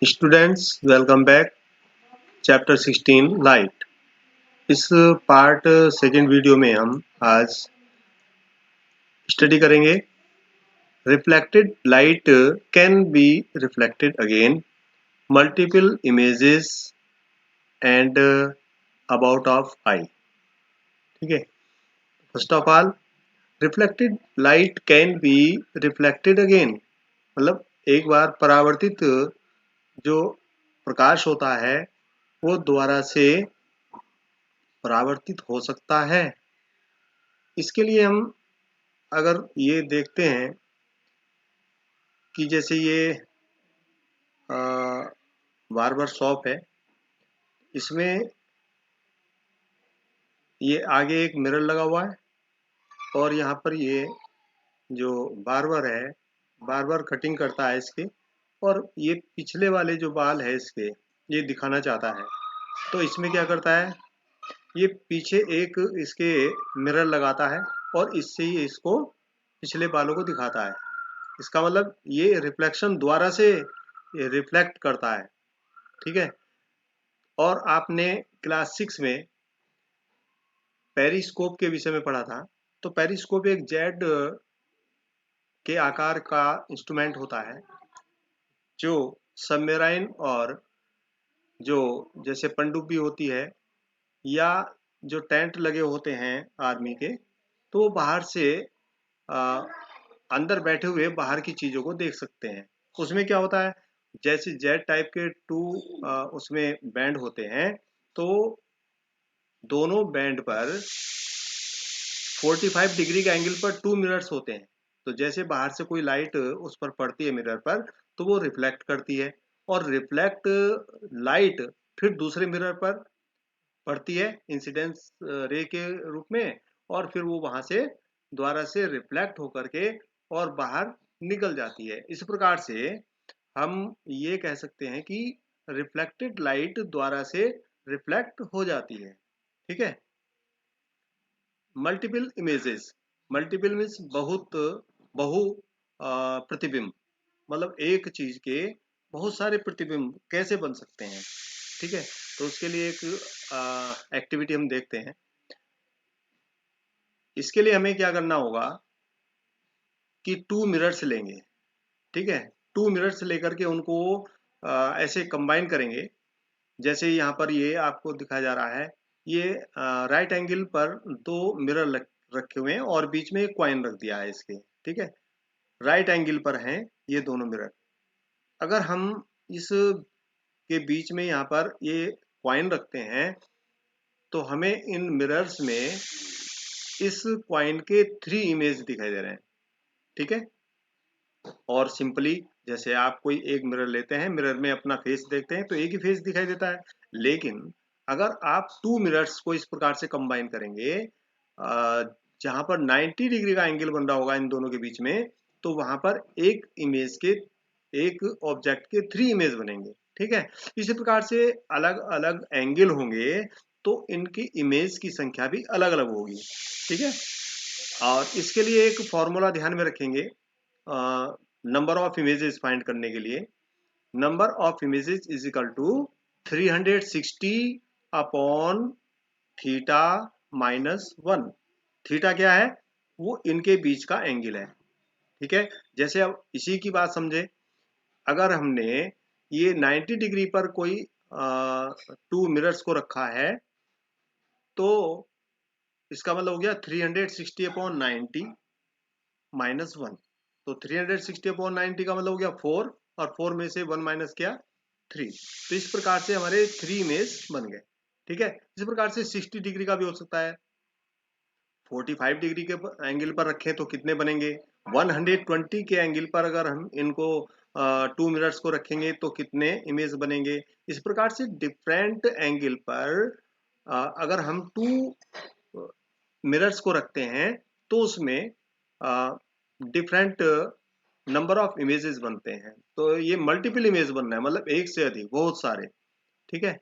Students welcome back. Chapter 16 light. इस part second video में हम आज स्टडी करेंगे reflected light can be reflected again, multiple images and about of eye. ठीक है, first of all reflected light can be reflected again मतलब एक बार परावर्तित जो प्रकाश होता है वो दोबारा से परावर्तित हो सकता है। इसके लिए हम अगर ये देखते हैं कि जैसे ये बार्बर शॉप है, इसमें ये आगे एक मिरर लगा हुआ है और यहाँ पर ये जो बार्बर है, बार्बर कटिंग करता है इसके, और ये पिछले वाले जो बाल है इसके ये दिखाना चाहता है। तो इसमें क्या करता है, ये पीछे एक इसके मिरर लगाता है और इससे ही इसको पिछले बालों को दिखाता है। इसका मतलब ये रिफ्लेक्शन द्वारा से रिफ्लेक्ट करता है। ठीक है, और आपने क्लास 6 में पेरिस्कोप के विषय में पढ़ा था। तो पेरिस्कोप एक जेड के आकार का इंस्ट्रूमेंट होता है जो सबमरीन और जो जैसे पनडुब्बी होती है या जो टेंट लगे होते हैं आर्मी के, तो वो बाहर से आ, अंदर बैठे हुए बाहर की चीज़ों को देख सकते हैं। उसमें क्या होता है, जैसे जेड टाइप के टू उसमें बैंड होते हैं, तो दोनों बैंड पर 45 डिग्री के एंगल पर टू मिरर्स होते हैं। तो जैसे बाहर से कोई लाइट उस पर पड़ती है मिरर पर, तो वो रिफ्लेक्ट करती है और रिफ्लेक्ट लाइट फिर दूसरे मिरर पर पड़ती है इंसिडेंस रे के रूप में, और फिर वो वहां से दोबारा से रिफ्लेक्ट होकर के और बाहर निकल जाती है। इस प्रकार से हम ये कह सकते हैं कि रिफ्लेक्टेड लाइट द्वारा से रिफ्लेक्ट हो जाती है। ठीक है, मल्टीपल इमेजेस, मल्टीपल मीन्स बहुत, बहु प्रतिबिंब, मतलब एक चीज के बहुत सारे प्रतिबिंब कैसे बन सकते हैं। ठीक है, तो उसके लिए एक एक्टिविटी हम देखते हैं। इसके लिए हमें क्या करना होगा कि टू मिरर्स लेंगे। ठीक है, टू मिरर्स लेकर के उनको ऐसे कंबाइन करेंगे। जैसे यहाँ पर ये आपको दिखाया जा रहा है, ये राइट एंगल पर दो मिरर रखे हुए हैं और बीच में एक कॉइन रख दिया है इसके। ठीक है, राइट एंगल पर हैं ये दोनों मिरर। अगर हम इस के बीच में यहाँ पर ये कॉइन रखते हैं तो हमें इन मिरर्स में इस कॉइन के 3 इमेज दिखाई दे रहे हैं। ठीक है, और सिंपली जैसे आप कोई एक मिरर लेते हैं, मिरर में अपना फेस देखते हैं तो एक ही फेस दिखाई देता है। लेकिन अगर आप टू मिरर्स को इस प्रकार से कंबाइन करेंगे जहां पर 90 डिग्री का एंगल बन रहा होगा इन दोनों के बीच में, तो वहां पर एक इमेज के, एक ऑब्जेक्ट के 3 इमेज बनेंगे। ठीक है, इसी प्रकार से अलग अलग एंगल होंगे तो इनकी इमेज की संख्या भी अलग अलग होगी। ठीक है, और इसके लिए एक फॉर्मूला ध्यान में रखेंगे नंबर ऑफ इमेजेस फाइंड करने के लिए। Number of images is equal to 360 upon theta minus 1। Theta क्या है, वो इनके बीच का एंगल है। ठीक है, जैसे अब इसी की बात समझे, अगर हमने ये 90 डिग्री पर कोई टू मिरर्स को रखा है तो इसका मतलब हो गया 360 अपॉन 90 माइनस 1। तो 360 अपॉन 90 का मतलब हो गया 4, और 4 में से 1 माइनस किया 3। तो इस प्रकार से हमारे 3 इमेज बन गए। ठीक है, इस प्रकार से 60 डिग्री का भी हो सकता है। 45 डिग्री के एंगल पर रखें तो कितने बनेंगे, 120 के एंगल पर अगर हम इनको टू मिरर्स को रखेंगे तो कितने इमेज बनेंगे। इस प्रकार से डिफरेंट एंगल पर अगर हम टू मिरर्स को रखते हैं तो उसमें डिफरेंट नंबर ऑफ इमेजेस बनते हैं। तो ये मल्टीपल इमेज बनना है, मतलब एक से अधिक, बहुत सारे। ठीक है,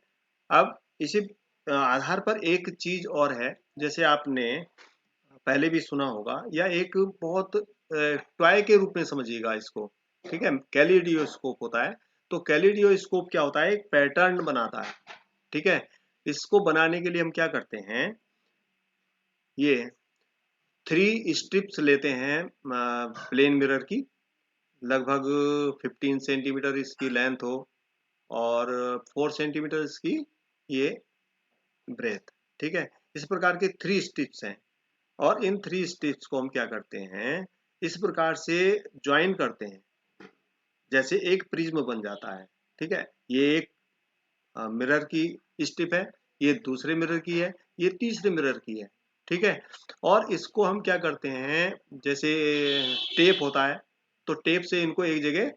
अब इसी आधार पर एक चीज और है, जैसे आपने पहले भी सुना होगा, या एक बहुत टॉय के रूप में समझिएगा इसको। ठीक है, कैलिडियोस्कोप होता है। तो कैलिडियोस्कोप क्या होता है, एक पैटर्न बनाता है, ठीक है। इसको बनाने के लिए हम क्या करते हैं, ये 3 स्ट्रिप्स लेते हैं प्लेन मिरर की, लगभग 15 सेंटीमीटर इसकी लेंथ हो और 4 सेंटीमीटर इसकी ये ब्रेथ, ठीक है। इस प्रकार के 3 स्ट्रिप्स हैं और इन 3 स्ट्रिप्स को हम क्या करते हैं, इस प्रकार से ज्वाइन करते हैं, जैसे एक प्रिज्म बन जाता है, ठीक है। ये एक मिरर की स्ट्रिप है, ये दूसरे मिरर की है, ये तीसरे मिरर की है, ठीक है। और इसको हम क्या करते हैं, जैसे टेप होता है, तो टेप से इनको एक जगह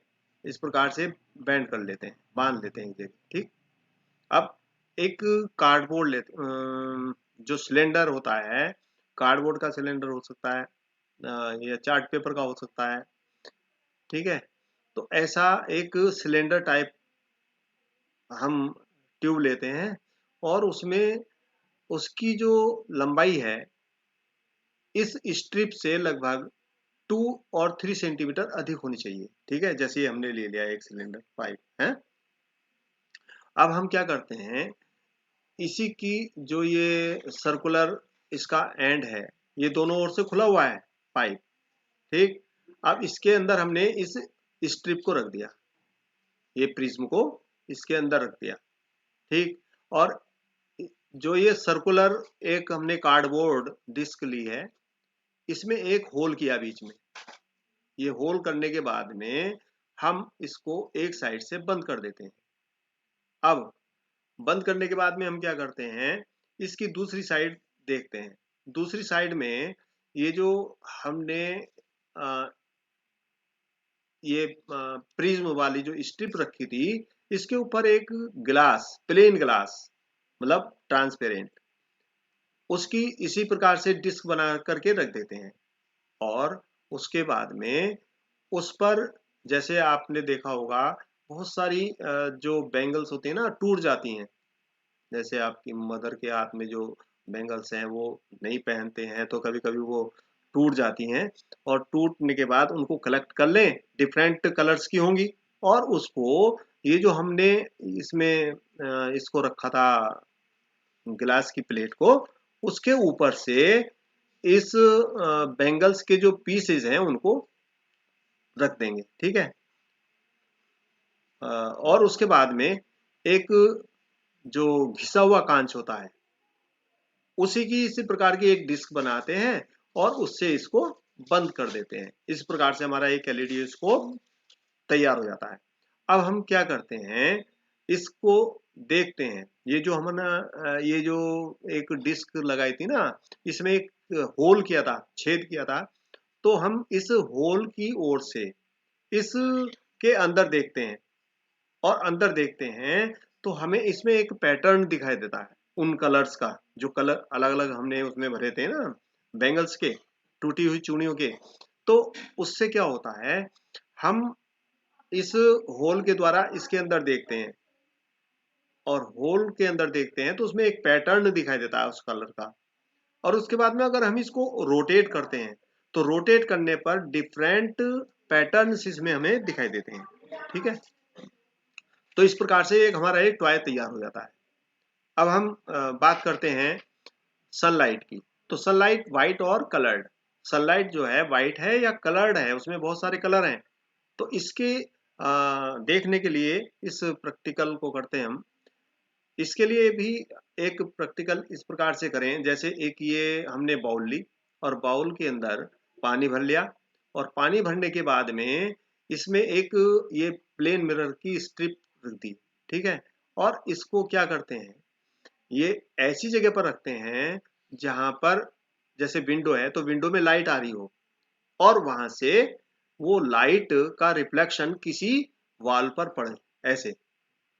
इस प्रकार से बैंड कर लेते हैं, बांध लेते हैं एक जगह, ठीक। अब एक कार्डबोर्ड लेते जो सिलेंडर होता है, कार्डबोर्ड का सिलेंडर हो सकता है या चार्ट पेपर का हो सकता है, ठीक है। तो ऐसा एक सिलेंडर टाइप हम ट्यूब लेते हैं और उसमें उसकी जो लंबाई है इस स्ट्रिप से लगभग 2 और 3 सेंटीमीटर अधिक होनी चाहिए, ठीक है। जैसे ये हमने ले लिया एक सिलेंडर पाइप है। अब हम क्या करते हैं, इसी की जो ये सर्कुलर इसका एंड है, ये दोनों ओर से खुला हुआ है पाइप, ठीक। अब इसके अंदर हमने इस स्ट्रिप को रख दिया, ये प्रिज्म को इसके अंदर रख दिया, ठीक। और जो ये सर्कुलर एक हमने कार्डबोर्ड डिस्क ली है, इसमें एक होल किया बीच में, ये होल करने के बाद में हम इसको एक साइड से बंद कर देते हैं। अब बंद करने के बाद में हम क्या करते हैं, इसकी दूसरी साइड देखते हैं। दूसरी साइड में ये जो हमने आ, ये प्रिज्म वाली जो स्ट्रिप रखी थी, इसके ऊपर एक ग्लास, प्लेन ग्लास मतलब ट्रांसपेरेंट, उसकी इसी प्रकार से डिस्क बना करके रख देते हैं। और उसके बाद में उस पर, जैसे आपने देखा होगा बहुत सारी जो बैंगल्स होती है ना टूट जाती हैं, जैसे आपकी मदर के हाथ में जो बैंगल्स हैं वो नहीं पहनते हैं तो कभी कभी वो टूट जाती हैं, और टूटने के बाद उनको कलेक्ट कर लें, डिफरेंट कलर्स की होंगी, और उसको ये जो हमने इसमें इसको रखा था गिलास की प्लेट को, उसके ऊपर से इस बैंगल्स के जो पीसेज हैं उनको रख देंगे, ठीक है। और उसके बाद में एक जो घिसा हुआ कांच होता है, उसी की इसी प्रकार की एक डिस्क बनाते हैं और उससे इसको बंद कर देते हैं। इस प्रकार से हमारा एक एलईडी स्कोप तैयार हो जाता है। अब हम क्या करते हैं, इसको देखते हैं, ये जो हमने ये जो एक डिस्क लगाई थी ना, इसमें एक होल किया था, छेद किया था, तो हम इस होल की ओर से इस के अंदर देखते हैं, और अंदर देखते हैं तो हमें इसमें एक पैटर्न दिखाई देता है उन कलर्स का, जो कलर अलग अलग हमने उसमें भरे थे ना बैंगल्स के, टूटी हुई चूड़ियों के। तो उससे क्या होता है, हम इस होल के द्वारा इसके अंदर देखते हैं, और होल के अंदर देखते हैं तो उसमें एक पैटर्न दिखाई देता है उस कलर का। और उसके बाद में अगर हम इसको रोटेट करते हैं तो रोटेट करने पर डिफरेंट पैटर्न्स इसमें हमें दिखाई देते हैं, ठीक है। तो इस प्रकार से एक हमारा एक टॉय तैयार हो जाता है। अब हम बात करते हैं सनलाइट की। तो सनलाइट व्हाइट और कलर्ड, सनलाइट जो है व्हाइट है या कलर्ड है, उसमें बहुत सारे कलर हैं। तो इसके देखने के लिए इस प्रैक्टिकल को करते हैं हम। इसके लिए भी एक प्रैक्टिकल इस प्रकार से करें, जैसे एक ये हमने बाउल ली और बाउल के अंदर पानी भर लिया, और पानी भरने के बाद में इसमें एक ये प्लेन मिरर की स्ट्रिप रख दी, ठीक है। और इसको क्या करते हैं, ये ऐसी जगह पर रखते हैं जहां पर जैसे विंडो है तो विंडो में लाइट आ रही हो, और वहां से वो लाइट का रिफ्लेक्शन किसी वॉल पर पड़े ऐसे।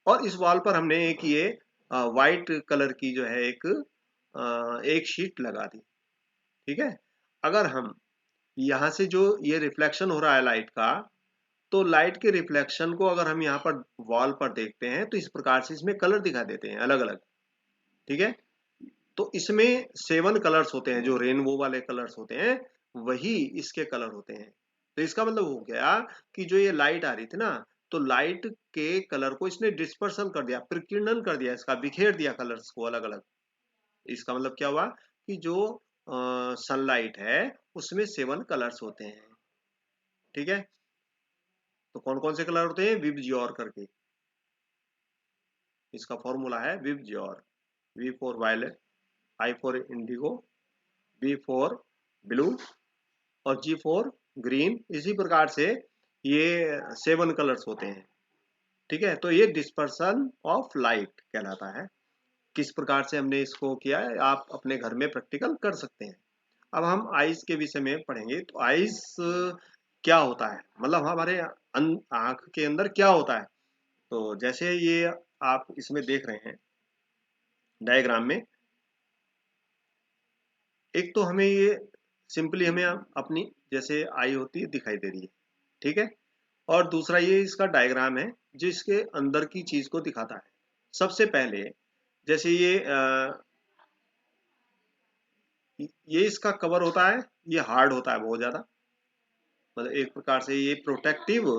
और इस वॉल पर हमने एक ये व्हाइट कलर की जो है एक शीट लगा दी, ठीक है। अगर हम यहाँ से जो ये रिफ्लेक्शन हो रहा है लाइट का, तो लाइट के रिफ्लेक्शन को अगर हम यहाँ पर वॉल पर देखते हैं तो इस प्रकार से इसमें कलर दिखाई देते हैं अलग अलग, ठीक है। तो इसमें 7 कलर्स होते हैं, जो रेनबो वाले कलर्स होते हैं वही इसके कलर होते हैं। तो इसका मतलब हो गया कि जो ये लाइट आ रही थी ना, तो लाइट के कलर को इसने डिस्पर्सन कर दिया, प्रकीर्णन कर दिया, इसका बिखेर दिया कलर्स को अलग अलग। इसका मतलब क्या हुआ कि जो सनलाइट है उसमें 7 कलर्स होते हैं। ठीक है, तो कौन कौन से कलर होते हैं? विबज्योर करके, इसका फॉर्मूला है VIBGYOR. V for violet, I for indigo, B for blue और जी फॉर ग्रीन। इसी प्रकार से ये 7 कलर्स होते हैं। ठीक है, तो ये डिस्पर्सन ऑफ लाइट कहलाता है। किस प्रकार से हमने इसको किया है आप अपने घर में प्रैक्टिकल कर सकते हैं। अब हम आइस के विषय में पढ़ेंगे। तो आइस क्या होता है, मतलब हमारे आंख के अंदर क्या होता है। तो जैसे ये आप इसमें देख रहे हैं डायग्राम में, एक तो हमें ये सिंपली हमें अपनी जैसे आई होती है दिखाई दे रही है। ठीक है, और दूसरा ये इसका डायग्राम है जो इसके अंदर की चीज को दिखाता है। सबसे पहले जैसे ये इसका कवर होता है, ये हार्ड होता है बहुत ज्यादा, मतलब एक प्रकार से ये प्रोटेक्टिव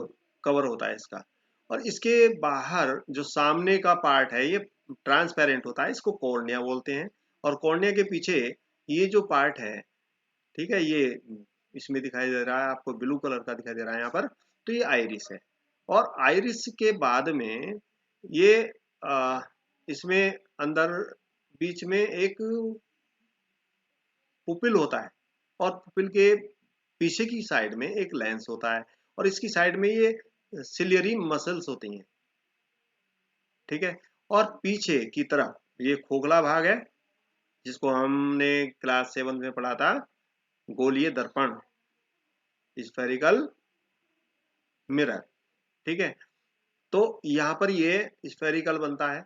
कवर होता है इसका। और इसके बाहर जो सामने का पार्ट है ये ट्रांसपेरेंट होता है, इसको कॉर्निया बोलते हैं। और कॉर्निया के पीछे ये जो पार्ट है, ठीक है, ये इसमें दिखाई दे रहा है आपको, ब्लू कलर का दिखाई दे रहा है यहाँ पर, तो ये आइरिस है। और आइरिस के बाद में ये इसमें अंदर बीच में एक पुपिल होता है, और पुपिल के पीछे की साइड में एक लेंस होता है, और इसकी साइड में ये सिलियरी मसल्स होती हैं। ठीक है, और पीछे की तरफ ये खोखला भाग है जिसको हमने क्लास 7 में पढ़ा था, गोलीय दर्पण, स्फेरिकल मिरर। ठीक है, तो यहाँ पर ये स्फेरिकल बनता है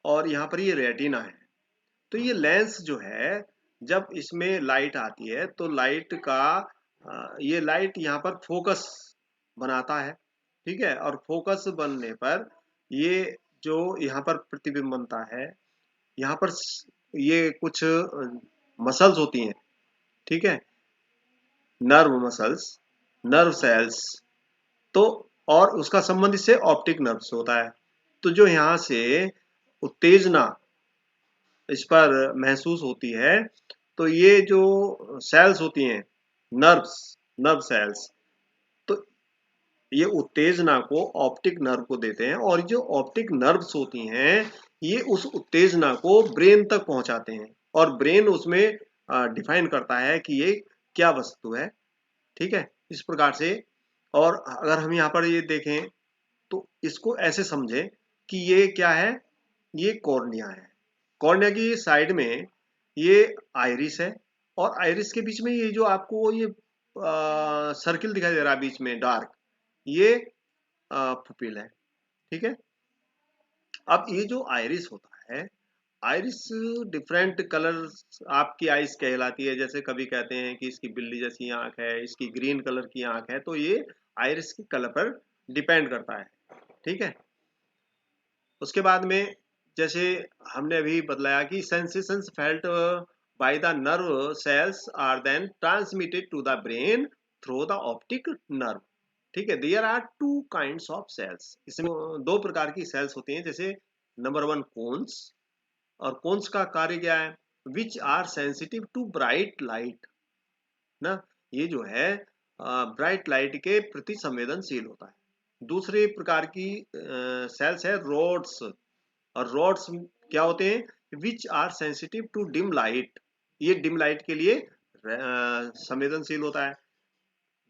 और यहाँ पर ये रेटिना है। तो ये लेंस जो है, जब इसमें लाइट आती है तो लाइट का ये लाइट यहाँ पर फोकस बनाता है। ठीक है, और फोकस बनने पर ये जो यहाँ पर प्रतिबिंब बनता है, यहाँ पर ये कुछ मसल्स होती हैं। ठीक है, नर्व मसल्स, नर्व सेल्स, तो और उसका संबंध इससे ऑप्टिक नर्व्स होता है। तो जो यहाँ से उत्तेजना इस पर महसूस होती है, तो ये जो सेल्स होती हैं, नर्व्स, नर्व सेल्स, तो ये उत्तेजना को ऑप्टिक नर्व को देते हैं, और जो ऑप्टिक नर्व्स होती हैं ये उस उत्तेजना को ब्रेन तक पहुंचाते हैं, और ब्रेन उसमें डिफाइन करता है कि ये क्या वस्तु है। ठीक है, इस प्रकार से। और अगर हम यहाँ पर ये देखें तो इसको ऐसे समझें कि ये क्या है, ये कॉर्निया है। कॉर्निया की साइड में ये आइरिस है, और आइरिस के बीच में ये जो आपको ये सर्किल दिखाई दे रहा है बीच में डार्क, ये पुपिल है। ठीक है, अब ये जो आइरिस होता है, आइरिस डिफरेंट कलर्स आपकी आइस कहलाती है। जैसे कभी कहते हैं कि इसकी बिल्ली जैसी आंख है, इसकी ग्रीन कलर की आंख है, तो ये आइरिस की कलर पर डिपेंड करता है। ठीक है, उसके बाद में जैसे हमने अभी बतलाया कि sensations felt by the nerve cells are then transmitted to the brain through the optic nerve. ठीक है, there are two kinds of cells. इसमें दो प्रकार की सेल्स होती हैं। जैसे नंबर 1 कोन्स, और कोन्स का कार्य क्या है, which are sensitive to bright light ना, ये जो है ब्राइट लाइट के प्रति संवेदनशील होता है। दूसरे प्रकार की सेल्स है रोड्स, और रोड्स क्या होते हैं, which are sensitive to dim light, ये डिम लाइट के लिए संवेदनशील होता है।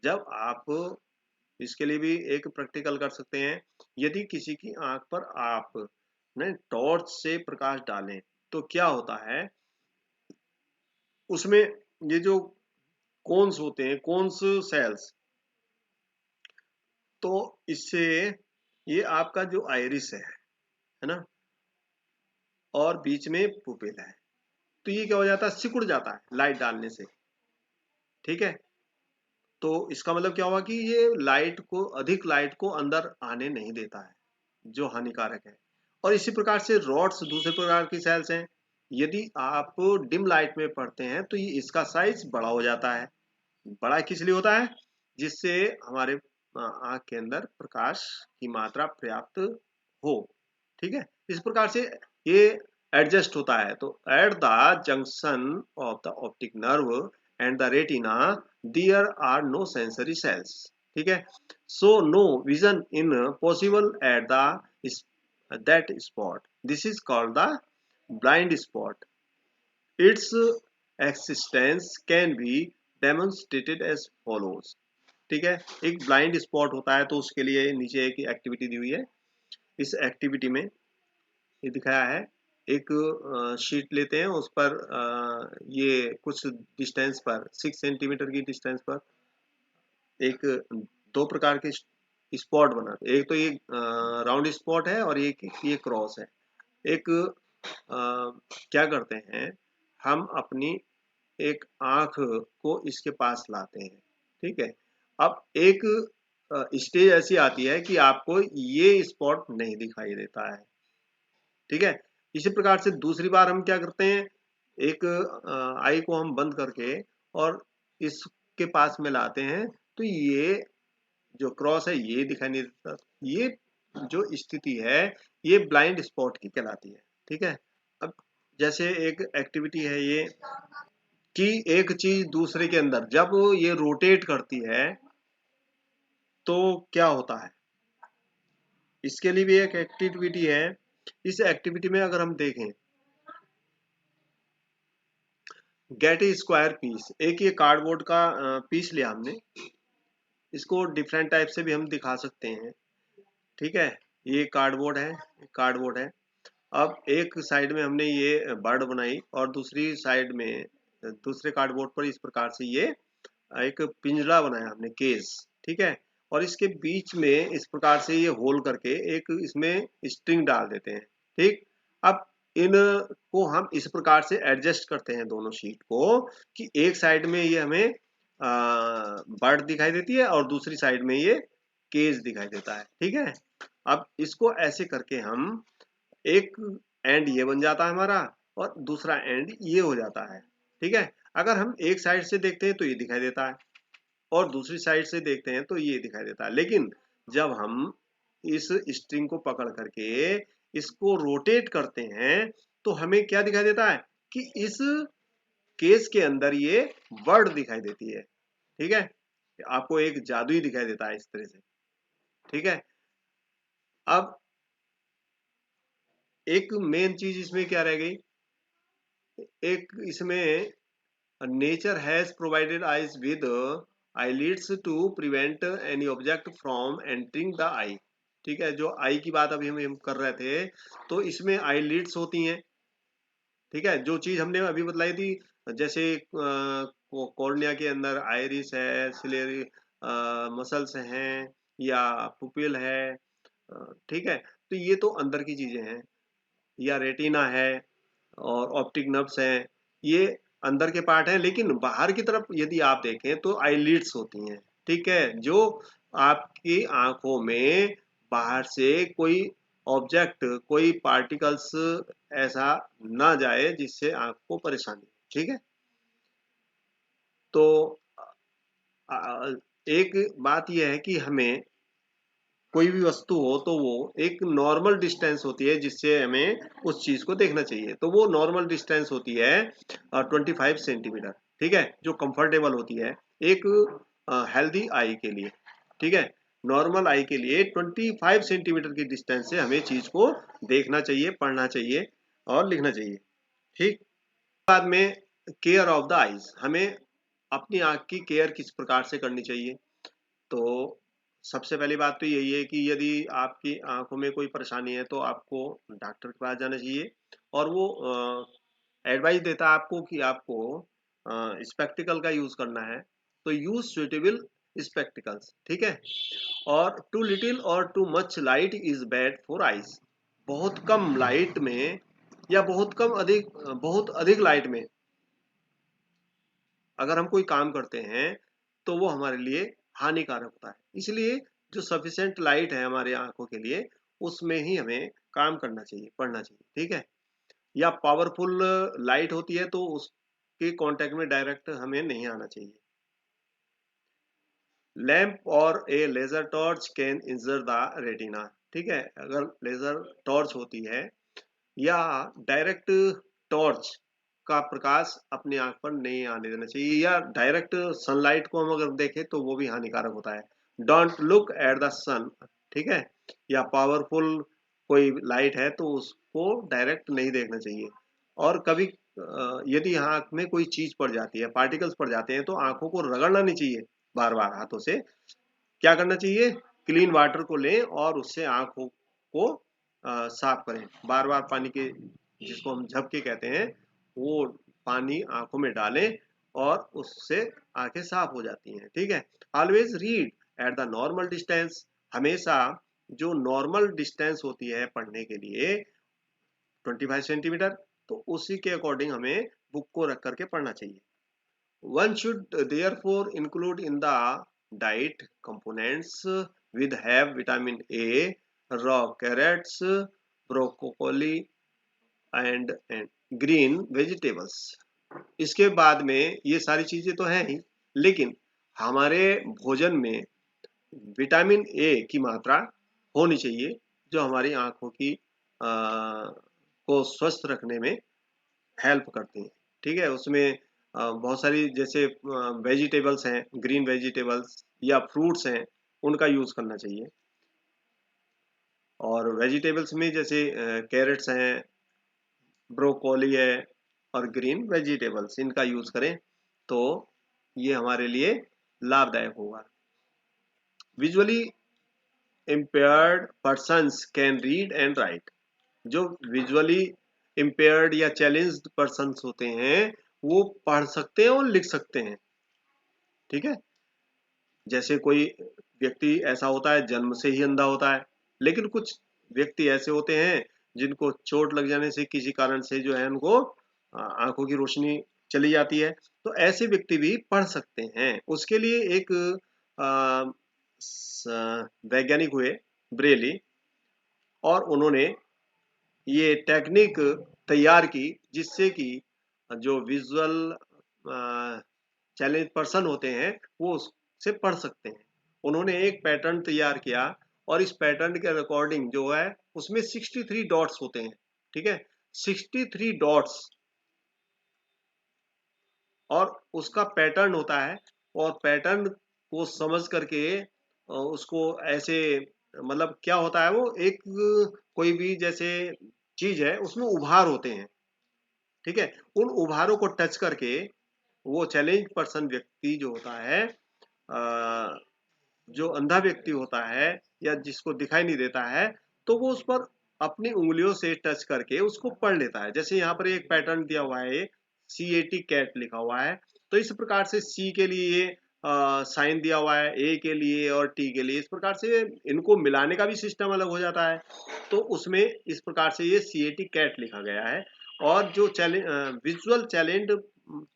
जब आप इसके लिए भी एक प्रैक्टिकल कर सकते हैं, यदि किसी की आंख पर आप टॉर्च से प्रकाश डालें तो क्या होता है, उसमें ये जो कोन्स होते हैं, कोन्स सेल्स, तो इससे ये आपका जो आइरिस है ना, और बीच में पुपिल है, तो ये क्या हो जाता है, सिकुड़ जाता है लाइट डालने से। ठीक है, तो इसका मतलब क्या हुआ कि ये लाइट को, अधिक लाइट को अंदर आने नहीं देता है, जो हानिकारक है। और इसी प्रकार से रॉड्स दूसरे प्रकार की सेल्स हैं। यदि आप डिम लाइट में पढ़ते हैं तो ये इसका साइज बड़ा हो जाता है। बड़ा किस लिए होता है, जिससे हमारे आंख के अंदर प्रकाश की मात्रा पर्याप्त हो। ठीक है, इस प्रकार से ये एडजस्ट होता है। तो at the junction of the optic nerve and the retina there are no sensory cells. ठीक है, so no vision in possible at the that spot. This is called the blind spot. Its existence can be demonstrated as follows. ठीक है, एक blind spot होता है तो उसके लिए नीचे एक एक्टिविटी दी हुई है। इस एक्टिविटी में ये दिखाया है, एक शीट लेते हैं, उस पर ये कुछ डिस्टेंस पर 6 सेंटीमीटर की डिस्टेंस पर एक दो प्रकार के स्पॉट बनाते हैं। एक तो ये राउंड स्पॉट है और एक ये क्रॉस है। एक क्या करते हैं, हम अपनी एक आंख को इसके पास लाते हैं। ठीक है, अब एक स्टेज ऐसी आती है कि आपको ये स्पॉट नहीं दिखाई देता है। ठीक है, इसी प्रकार से दूसरी बार हम क्या करते हैं, एक आई को हम बंद करके और इसके पास में लाते हैं, तो ये जो क्रॉस है ये दिखाई नहीं देता। ये जो स्थिति है ये ब्लाइंड स्पॉट की कहलाती है। ठीक है, अब जैसे एक एक्टिविटी है ये कि एक चीज दूसरे के अंदर जब ये रोटेट करती है तो क्या होता है, इसके लिए भी एक एक्टिविटी है। इस एक्टिविटी में अगर हम देखें, गेट ए स्क्वायर पीस, एक ये कार्डबोर्ड का पीस लिया हमने, इसको डिफरेंट टाइप से भी हम दिखा सकते हैं। ठीक है, ये कार्डबोर्ड है, कार्डबोर्ड है। अब एक साइड में हमने ये बर्ड बनाई और दूसरी साइड में दूसरे कार्डबोर्ड पर इस प्रकार से ये एक पिंजरा बनाया हमने, केस। ठीक है, और इसके बीच में इस प्रकार से ये होल करके एक इसमें स्ट्रिंग डाल देते हैं। ठीक, अब इन को हम इस प्रकार से एडजस्ट करते हैं दोनों शीट को कि एक साइड में ये हमें बर्ड दिखाई देती है और दूसरी साइड में ये केज दिखाई देता है। ठीक है, अब इसको ऐसे करके हम एक एंड ये बन जाता है हमारा और दूसरा एंड ये हो जाता है। ठीक है, अगर हम एक साइड से देखते हैं तो ये दिखाई देता है और दूसरी साइड से देखते हैं तो ये दिखाई देता है। लेकिन जब हम इस स्ट्रिंग को पकड़ करके इसको रोटेट करते हैं तो हमें क्या दिखाई देता है कि इस केस के अंदर ये वर्ड दिखाई देती है। ठीक है, आपको एक जादू ही दिखाई देता है इस तरह से। ठीक है, अब एक मेन चीज इसमें क्या रह गई, एक इसमें nature has provided eyes with eyelids to prevent any object from entering the eye। ठीक है, जो आई की बात अभी हम कर रहे थे तो इसमें eyelids होती हैं। ठीक है, जो चीज हमने अभी बतलाई थी, जैसे कॉर्निया के अंदर आयरिस है, सिलेरी मसल्स हैं या पुपिल है। ठीक है, तो ये तो अंदर की चीजें हैं, या रेटिना है और ऑप्टिक नर्व्स हैं, ये अंदर के पार्ट हैं। लेकिन बाहर की तरफ यदि आप देखें तो आईलिड्स होती हैं। ठीक है, जो आपकी आंखों में बाहर से कोई ऑब्जेक्ट, कोई पार्टिकल्स ऐसा ना जाए जिससे आंख को परेशानी। ठीक है, तो एक बात यह है कि हमें कोई भी वस्तु हो तो वो एक नॉर्मल डिस्टेंस होती है जिससे हमें उस चीज को देखना चाहिए। तो वो नॉर्मल डिस्टेंस होती है 25 सेंटीमीटर। ठीक है, जो कंफर्टेबल होती है एक हेल्दी आई के लिए। ठीक है, नॉर्मल आई के लिए 25 सेंटीमीटर की डिस्टेंस से हमें चीज को देखना चाहिए, पढ़ना चाहिए और लिखना चाहिए। ठीक, बाद में केयर ऑफ द आईज, हमें अपनी आंख की केयर किस प्रकार से करनी चाहिए। तो सबसे पहली बात तो यही है कि यदि आपकी आंखों में कोई परेशानी है तो आपको डॉक्टर के पास जाना चाहिए और वो एडवाइस देता है आपको कि आपको स्पेक्टिकल का यूज करना है, तो यूज सुइटेबल स्पेक्टिकल्स। ठीक है, और टू लिटिल और too much light is bad for eyes, बहुत कम लाइट में या बहुत अधिक लाइट में अगर हम कोई काम करते हैं तो वो हमारे लिए हानिकारक होता है। इसलिए जो सफिशिएंट लाइट है हमारे आंखों के लिए उसमें ही हमें काम करना चाहिए, पढ़ना चाहिए। ठीक है, या पावरफुल लाइट होती है तो उसके कांटेक्ट में डायरेक्ट हमें नहीं आना चाहिए। लैंप और a laser torch can injure the retina. ठीक है, अगर लेजर टॉर्च होती है या डायरेक्ट टॉर्च का प्रकाश अपनी आंख पर नहीं आने देना चाहिए, या डायरेक्ट सनलाइट को हम अगर देखें तो वो भी हानिकारक होता है। डोंट लुक एट द सन, ठीक है, या पावरफुल कोई लाइट है तो उसको डायरेक्ट नहीं देखना चाहिए। और कभी यदि आंख में कोई चीज पड़ जाती है, पार्टिकल्स पड़ जाते हैं, तो आंखों को रगड़ना नहीं चाहिए बार बार हाथों से। क्या करना चाहिए, क्लीन वाटर को लें और उससे आंखों को साफ करें। बार बार पानी के, जिसको हम झपके कहते हैं, वो पानी आंखों में डालें और उससे आंखें साफ हो जाती हैं। ठीक है, always read at the normal distance, हमेशा जो नॉर्मल डिस्टेंस होती है पढ़ने के लिए 25 सेंटीमीटर, तो उसी के अकॉर्डिंग हमें बुक को रख करके पढ़ना चाहिए। One should therefore include in the diet components with have vitamin A, raw carrots, broccoli and green vegetables। इसके बाद में ये सारी चीजें तो हैं ही, लेकिन हमारे भोजन में विटामिन ए की मात्रा होनी चाहिए, जो हमारी आंखों की को स्वस्थ रखने में हेल्प करती हैं। ठीक है, उसमें बहुत सारी जैसे वेजिटेबल्स हैं, ग्रीन वेजिटेबल्स या फ्रूट्स हैं, उनका यूज करना चाहिए। और वेजिटेबल्स में जैसे कैरेट्स हैं, ब्रोकोली है और ग्रीन वेजिटेबल्स, इनका यूज करें तो ये हमारे लिए लाभदायक होगा। Visually impaired persons can read and right. जो विजुअली इम्पेयर्ड या चैलेंज्ड पर्सन्स होते हैं वो पढ़ सकते हैं और लिख सकते हैं। ठीक है, जैसे कोई व्यक्ति ऐसा होता है जन्म से ही अंधा होता है, लेकिन कुछ व्यक्ति ऐसे होते हैं जिनको चोट लग जाने से किसी कारण से जो है उनको आंखों की रोशनी चली जाती है, तो ऐसे व्यक्ति भी पढ़ सकते हैं। उसके लिए एक वैज्ञानिक हुए ब्रेली, और उन्होंने ये टेक्निक तैयार की जिससे कि जो विजुअल चैलेंज पर्सन होते हैं वो उससे पढ़ सकते हैं। उन्होंने एक पैटर्न तैयार किया और इस पैटर्न के अकॉर्डिंग जो है उसमें 63 डॉट्स होते हैं। ठीक है, 63 डॉट्स और उसका पैटर्न होता है, और पैटर्न को समझ करके उसको ऐसे, मतलब क्या होता है, वो एक कोई भी जैसे चीज है उसमें उभार होते हैं। ठीक है, उन उभारों को टच करके वो चैलेंज पर्सन व्यक्ति जो होता है, जो अंधा व्यक्ति होता है या जिसको दिखाई नहीं देता है, तो वो उस पर अपनी उंगलियों से टच करके उसको पढ़ लेता है। जैसे यहाँ पर एक पैटर्न दिया हुआ है, CAT कैट लिखा हुआ है, तो इस प्रकार से C के लिए साइन दिया हुआ है, A के लिए और T के लिए, इस प्रकार से इनको मिलाने का भी सिस्टम अलग हो जाता है। तो उसमें इस प्रकार से ये CAT कैट लिखा गया है। और जो विजुअल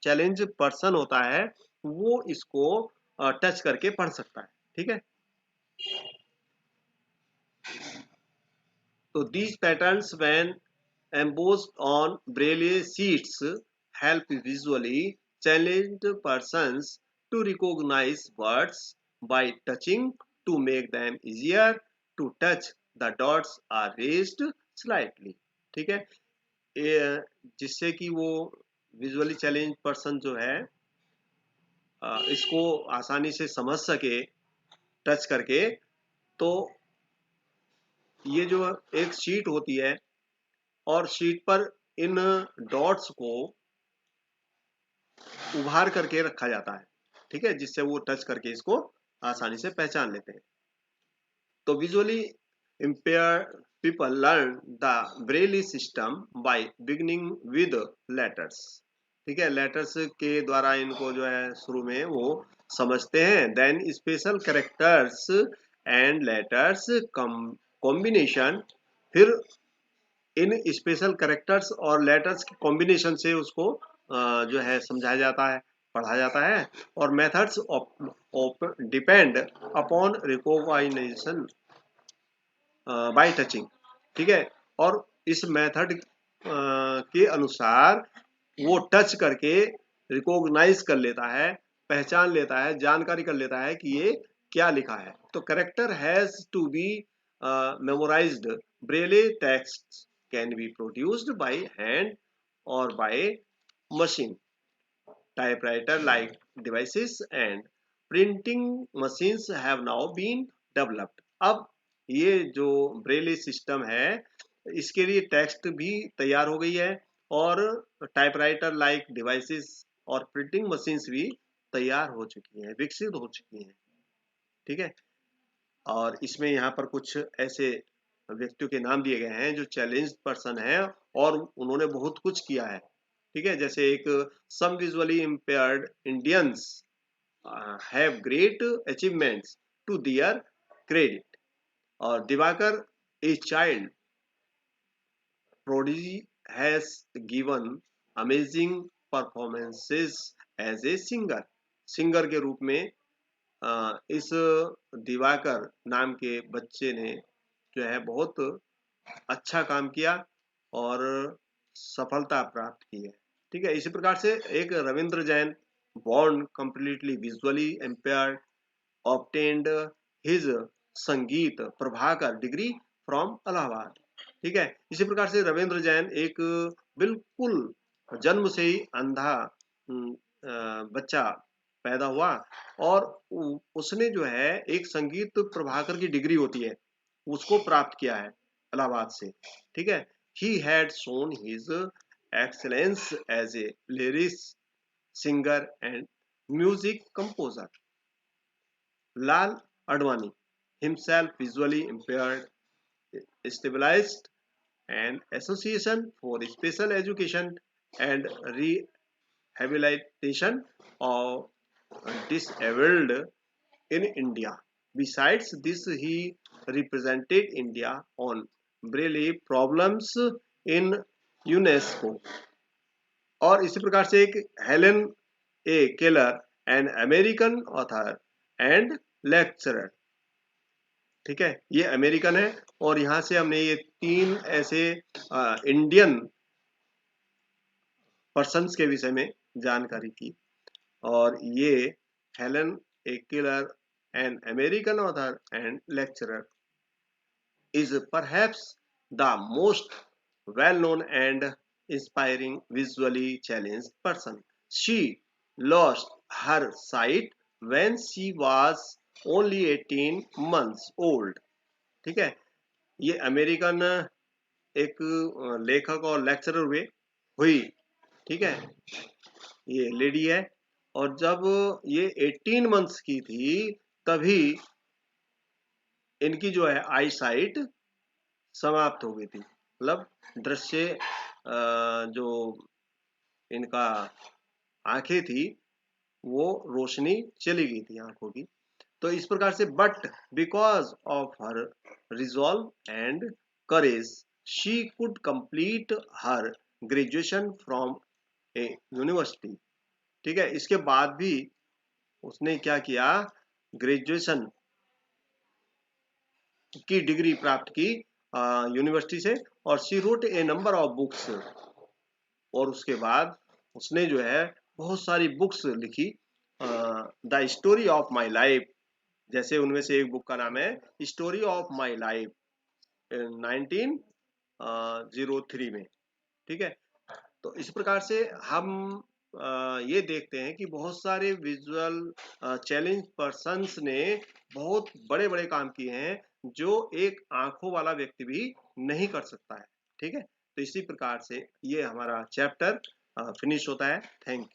चैलेंज पर्सन होता है वो इसको टच करके पढ़ सकता है। ठीक है, तो these patterns when embossed on braille sheets help visually challenged persons to recognize words by touching to make them easier to touch. The dots are raised slightly। ठीक है, जिससे कि वो विजुअली चैलेंज पर्सन जो है इसको आसानी से समझ सके टच करके। तो ये जो एक शीट होती है और शीट पर इन डॉट्स को उभार करके रखा जाता है। ठीक है, जिससे वो टच करके इसको आसानी से पहचान लेते हैं। तो visually impaired people learn the braille system by beginning with letters। ठीक है, लेटर्स के द्वारा इनको जो है शुरू में वो समझते हैं। Then special characters and letters combination, फिर इन स्पेशल कैरेक्टर्स और लेटर्स के कॉम्बिनेशन से उसको जो है समझाया जाता है, पढ़ा जाता है। और methods of depend upon recognition bye touching. ठीक है, और इस मेथड के अनुसार वो टच करके रिकॉग्नाइज कर लेता है पहचान लेता है, जानकारी कर लेता है कि ये क्या लिखा है। तो character has to be memorised, Braille text can be produced by hand और by machine, typewriter like devices and printing machines have now been developed। अब ये जो ब्रेली सिस्टम है इसके लिए टेक्स्ट भी तैयार हो गई है और टाइपराइटर लाइक डिवाइसेस और प्रिंटिंग मशीन्स भी तैयार हो चुकी हैं, विकसित हो चुकी हैं। ठीक है, और इसमें यहाँ पर कुछ ऐसे व्यक्तियों के नाम दिए गए हैं जो चैलेंज पर्सन है और उन्होंने बहुत कुछ किया है। ठीक है, जैसे एक some visually impaired Indians have great achievements to their credit, और Divakar a child prodigy has given amazing performances as a singer. Singer के रूप में इस दिवाकर नाम के बच्चे ने जो है बहुत अच्छा काम किया और सफलता प्राप्त की है। ठीक है, इसी प्रकार से एक Ravindra Jain, born completely visually impaired, obtained his संगीत प्रभाकर डिग्री फ्रॉम इलाहाबाद। ठीक है, इसी प्रकार से रविंद्र जैन एक बिल्कुल जन्म से ही अंधा बच्चा पैदा हुआ और उसने जो है एक संगीत प्रभाकर की डिग्री होती है उसको प्राप्त किया है इलाहाबाद से। ठीक है, he had shown his excellence as a lyricist, singer and music composer। Lal Advani himself visually impaired, established an association for special education and rehabilitation of disabled in India। Besides this, he represented India on Braille problems in UNESCO। और इसी प्रकार से एक Helen A Keller, an American author and lecturer. ठीक है, ये American है और यहाँ से हमने ये 3 ऐसे इंडियन पर्सन्स के विषय में जानकारी की। और ये Helen A Keller, an American author and lecturer, is perhaps the most well-known and inspiring visually challenged person। She lost her sight when she was only 18 months old। ठीक है, ये अमेरिकन एक लेखक और लेक्चरर हुई। ठीक है, ये लेडी है और जब ये 18 मंथ्स की थी तभी इनकी जो है आई साइट समाप्त हो गई थी, मतलब दृश्य जो इनका आंखें थी वो रोशनी चली गई थी आंखों की। तो इस प्रकार से but because of her resolve and courage she could complete her graduation from A university. ठीक है, इसके बाद भी उसने क्या किया, ग्रेजुएशन की डिग्री प्राप्त की यूनिवर्सिटी से, और she wrote a number of books, और उसके बाद उसने जो है बहुत सारी बुक्स लिखी। The story of my life, जैसे उनमें से एक बुक का नाम है स्टोरी ऑफ माई लाइफ 1903 में। ठीक है, तो इस प्रकार से हम ये देखते हैं कि बहुत सारे विजुअल चैलेंज पर्सन्स ने बहुत बड़े बड़े काम किए हैं जो एक आंखों वाला व्यक्ति भी नहीं कर सकता है। ठीक है, तो इसी प्रकार से ये हमारा चैप्टर फिनिश होता है। Thank you.